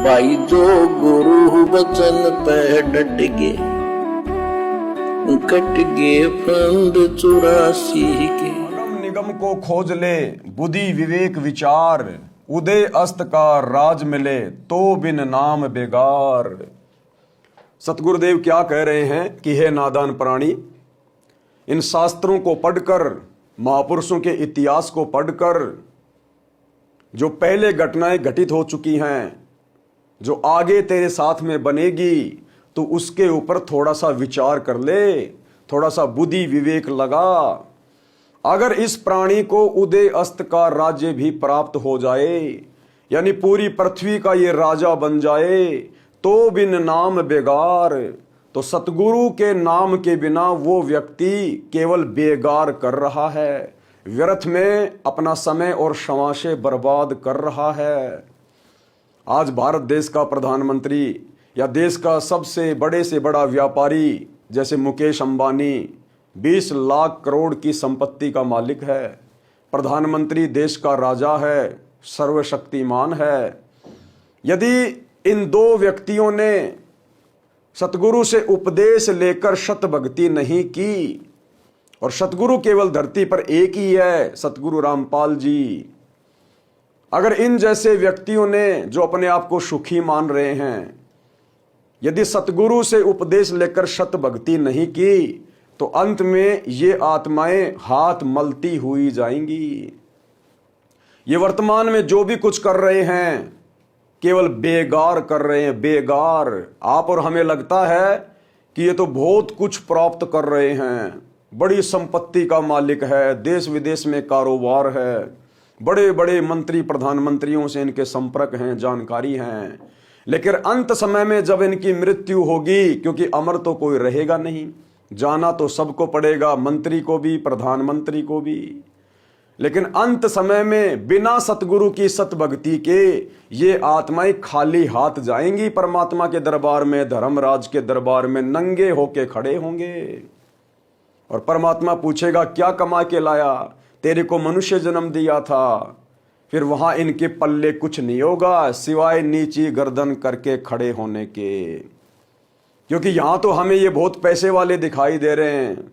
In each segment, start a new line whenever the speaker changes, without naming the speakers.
भाई जो गुरु वचन पे डट गए, कट गए फंद 84 के।
अगम निगम को खोज ले बुद्धि विवेक विचार, उदय अस्त का राज मिले तो बिन नाम बेगार। सतगुरुदेव क्या कह रहे हैं कि हे नादान प्राणी, इन शास्त्रों को पढ़कर, महापुरुषों के इतिहास को पढ़कर जो पहले घटनाएं घटित हो चुकी हैं, जो आगे तेरे साथ में बनेगी, तो उसके ऊपर थोड़ा सा विचार कर ले, थोड़ा सा बुद्धि विवेक लगा। अगर इस प्राणी को उदय अस्त का राज्य भी प्राप्त हो जाए, यानी पूरी पृथ्वी का ये राजा बन जाए, तो बिन नाम बेगार, तो सतगुरु के नाम के बिना वो व्यक्ति केवल बेगार कर रहा है, व्यर्थ में अपना समय और शमाशे बर्बाद कर रहा है। आज भारत देश का प्रधानमंत्री या देश का सबसे बड़े से बड़ा व्यापारी जैसे मुकेश अंबानी 20 लाख करोड़ की संपत्ति का मालिक है, प्रधानमंत्री देश का राजा है, सर्वशक्तिमान है। यदि इन दो व्यक्तियों ने सतगुरु से उपदेश लेकर शत भक्ति नहीं की, और सतगुरु केवल धरती पर एक ही है, सतगुरु रामपाल जी, अगर इन जैसे व्यक्तियों ने जो अपने आप को सुखी मान रहे हैं, यदि सतगुरु से उपदेश लेकर शत भक्ति नहीं की, तो अंत में ये आत्माएं हाथ मलती हुई जाएंगी। ये वर्तमान में जो भी कुछ कर रहे हैं केवल बेगार कर रहे हैं, बेगार। आप और हमें लगता है कि ये तो बहुत कुछ प्राप्त कर रहे हैं, बड़ी संपत्ति का मालिक है, देश विदेश में कारोबार है, बड़े बड़े मंत्री प्रधानमंत्रियों से इनके संपर्क हैं, जानकारी हैं। लेकिन अंत समय में जब इनकी मृत्यु होगी, क्योंकि अमर तो कोई रहेगा नहीं, जाना तो सबको पड़ेगा, मंत्री को भी प्रधानमंत्री को भी, लेकिन अंत समय में बिना सतगुरु की सतभक्ति के ये आत्माएं खाली हाथ जाएंगी परमात्मा के दरबार में, धर्मराज के दरबार में नंगे होके खड़े होंगे। और परमात्मा पूछेगा क्या कमा के लाया, तेरे को मनुष्य जन्म दिया था। फिर वहां इनके पल्ले कुछ नहीं होगा सिवाय नीची गर्दन करके खड़े होने के। क्योंकि यहां तो हमें ये बहुत पैसे वाले दिखाई दे रहे हैं,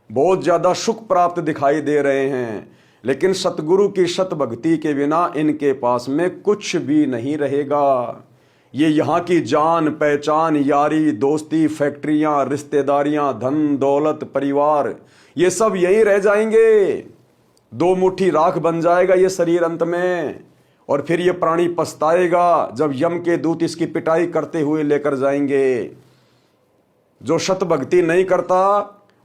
बहुत ज्यादा सुख प्राप्त दिखाई दे रहे हैं, लेकिन सतगुरु की शत भक्ति के बिना इनके पास में कुछ भी नहीं रहेगा। ये यहाँ की जान पहचान, यारी दोस्ती, फैक्ट्रियां, रिश्तेदारियां, धन दौलत, परिवार, ये सब यहीं रह जाएंगे। दो मुट्ठी राख बन जाएगा ये शरीर अंत में। और फिर ये प्राणी पछताएगा जब यम के दूत इसकी पिटाई करते हुए लेकर जाएंगे। जो शत भक्ति नहीं करता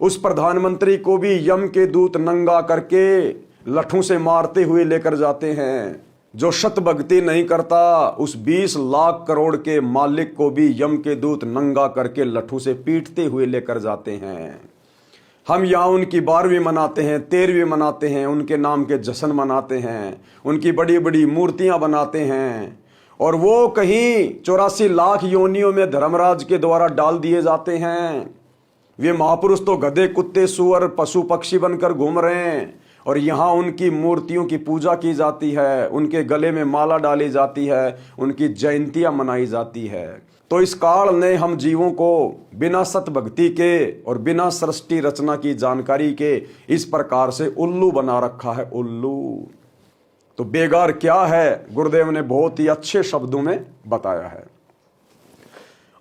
उस प्रधानमंत्री को भी यम के दूत नंगा करके लठों से मारते हुए लेकर जाते हैं। जो शत भक्ति नहीं करता उस 20 लाख करोड़ के मालिक को भी यम के दूत नंगा करके लठों से पीटते हुए लेकर जाते हैं। हम यहाँ उनकी 12वीं मनाते हैं, 13वीं मनाते हैं, उनके नाम के जश्न मनाते हैं, उनकी बड़ी बड़ी मूर्तियां बनाते हैं, और वो कहीं 84 लाख योनियों में धर्मराज के द्वारा डाल दिए जाते हैं। वे महापुरुष तो गधे कुत्ते सुअर पशु पक्षी बनकर घूम रहे हैं, और यहाँ उनकी मूर्तियों की पूजा की जाती है, उनके गले में माला डाली जाती है, उनकी जयंतियां मनाई जाती है। तो इस काल ने हम जीवों को बिना सतभक्ति के और बिना सृष्टि रचना की जानकारी के इस प्रकार से उल्लू बना रखा है, उल्लू। तो बेगार क्या है, गुरुदेव ने बहुत ही अच्छे शब्दों में बताया है।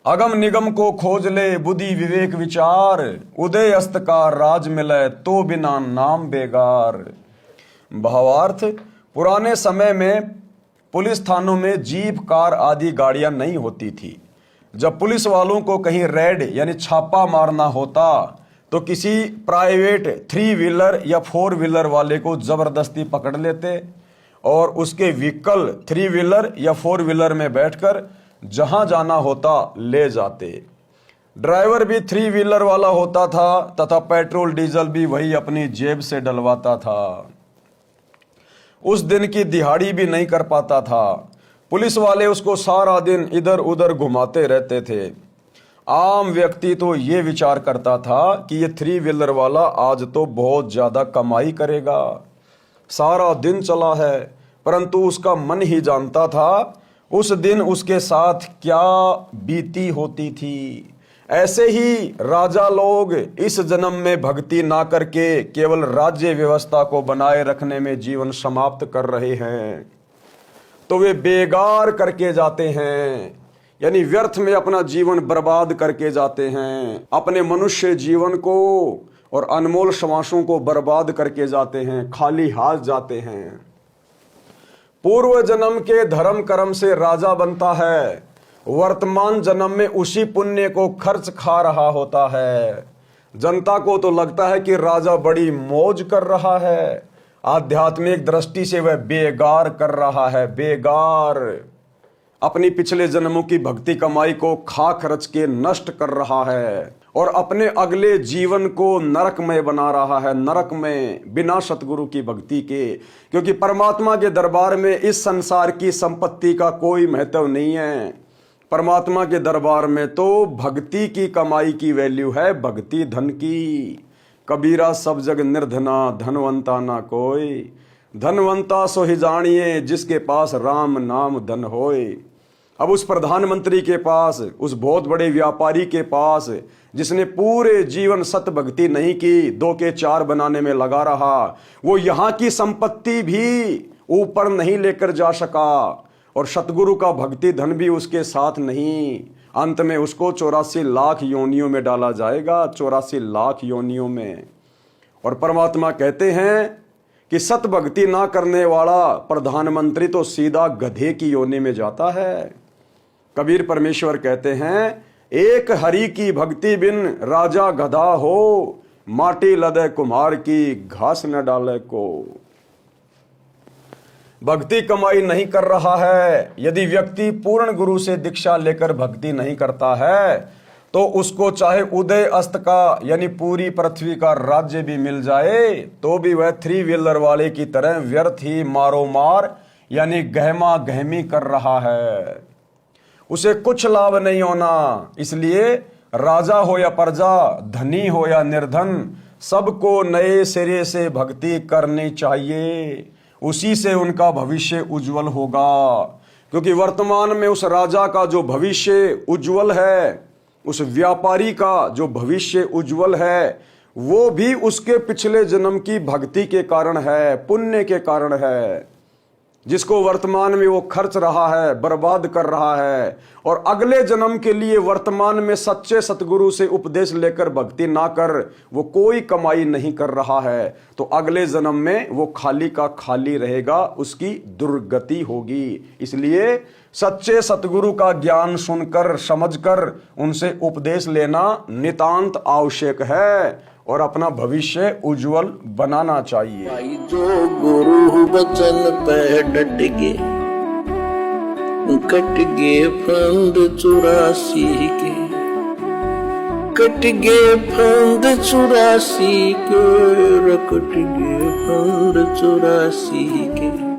अगम निगम को खोज ले बुद्धि विवेक विचार, उदय अस्त का राज मिले तो बिना नाम बेगार। भावार्थ, पुराने समय में पुलिस थानों में जीप कार आदि गाड़ियां नहीं होती थी। जब पुलिस वालों को कहीं रेड यानी छापा मारना होता तो किसी प्राइवेट 3 व्हीलर या 4 व्हीलर वाले को जबरदस्ती पकड़ लेते और उसके व्हीकल 3 व्हीलर या 4 व्हीलर में बैठकर जहां जाना होता ले जाते। ड्राइवर भी 3 व्हीलर वाला होता था तथा पेट्रोल डीजल भी वही अपनी जेब से डलवाता था। उस दिन की दिहाड़ी भी नहीं कर पाता था। पुलिस वाले उसको सारा दिन इधर उधर घुमाते रहते थे। आम व्यक्ति तो ये विचार करता था कि ये 3 व्हीलर वाला आज तो बहुत ज्यादा कमाई करेगा, सारा दिन चला है, परंतु उसका मन ही जानता था उस दिन उसके साथ क्या बीती होती थी। ऐसे ही राजा लोग इस जन्म में भक्ति ना करके केवल राज्य व्यवस्था को बनाए रखने में जीवन समाप्त कर रहे हैं, तो वे बेगार करके जाते हैं, यानी व्यर्थ में अपना जीवन बर्बाद करके जाते हैं, अपने मनुष्य जीवन को और अनमोल श्वासों को बर्बाद करके जाते हैं, खाली हाथ जाते हैं। पूर्व जन्म के धर्म कर्म से राजा बनता है, वर्तमान जन्म में उसी पुण्य को खर्च खा रहा होता है। जनता को तो लगता है कि राजा बड़ी मौज कर रहा है, आध्यात्मिक दृष्टि से वह बेगार कर रहा है, बेगार अपनी पिछले जन्मों की भक्ति कमाई को खा खर्च के नष्ट कर रहा है और अपने अगले जीवन को नरकमय बना रहा है, नरक में, बिना सतगुरु की भक्ति के। क्योंकि परमात्मा के दरबार में इस संसार की संपत्ति का कोई महत्व नहीं है। परमात्मा के दरबार में तो भक्ति की कमाई की वैल्यू है, भक्ति धन की। कबीरा सब जग निर्धना, धनवंता ना कोई, धनवंता सो ही जानिए जिसके पास राम नाम धन होए। अब उस प्रधानमंत्री के पास, उस बहुत बड़े व्यापारी के पास, जिसने पूरे जीवन सत भक्ति नहीं की, 2 के 4 बनाने में लगा रहा, वो यहाँ की संपत्ति भी ऊपर नहीं लेकर जा सका और सतगुरु का भक्ति धन भी उसके साथ नहीं। अंत में उसको 84 लाख योनियों में डाला जाएगा, 84 लाख योनियों में। और परमात्मा कहते हैं कि सत भक्ति ना करने वाला प्रधानमंत्री तो सीधा गधे की योनि में जाता है। कबीर परमेश्वर कहते हैं, एक हरि की भक्ति बिन राजा गधा हो, माटी लदे कुम्हार की घास न डाले को। भक्ति कमाई नहीं कर रहा है। यदि व्यक्ति पूर्ण गुरु से दीक्षा लेकर भक्ति नहीं करता है तो उसको चाहे उदय अस्त का यानी पूरी पृथ्वी का राज्य भी मिल जाए तो भी वह 3 व्हीलर वाले की तरह व्यर्थ ही मारो मार यानी गहमा गहमी कर रहा है। उसे कुछ लाभ नहीं होना। इसलिए राजा हो या प्रजा, धनी हो या निर्धन, सबको नए सिरे से भक्ति करनी चाहिए। उसी से उनका भविष्य उज्जवल होगा। क्योंकि वर्तमान में उस राजा का जो भविष्य उज्जवल है, उस व्यापारी का जो भविष्य उज्जवल है, वो भी उसके पिछले जन्म की भक्ति के कारण है, पुण्य के कारण है, जिसको वर्तमान में वो खर्च रहा है, बर्बाद कर रहा है। और अगले जन्म के लिए वर्तमान में सच्चे सतगुरु से उपदेश लेकर भक्ति ना कर वो कोई कमाई नहीं कर रहा है, तो अगले जन्म में वो खाली का खाली रहेगा, उसकी दुर्गति होगी। इसलिए सच्चे सतगुरु का ज्ञान सुनकर समझकर उनसे उपदेश लेना नितांत आवश्यक है और अपना भविष्य उज्जवल बनाना चाहिए।
भाई जो गुरु वचन पे डट गे, कट गे फंद 84 के, कट गे फंद 84 के, कट गे फंद 84 के।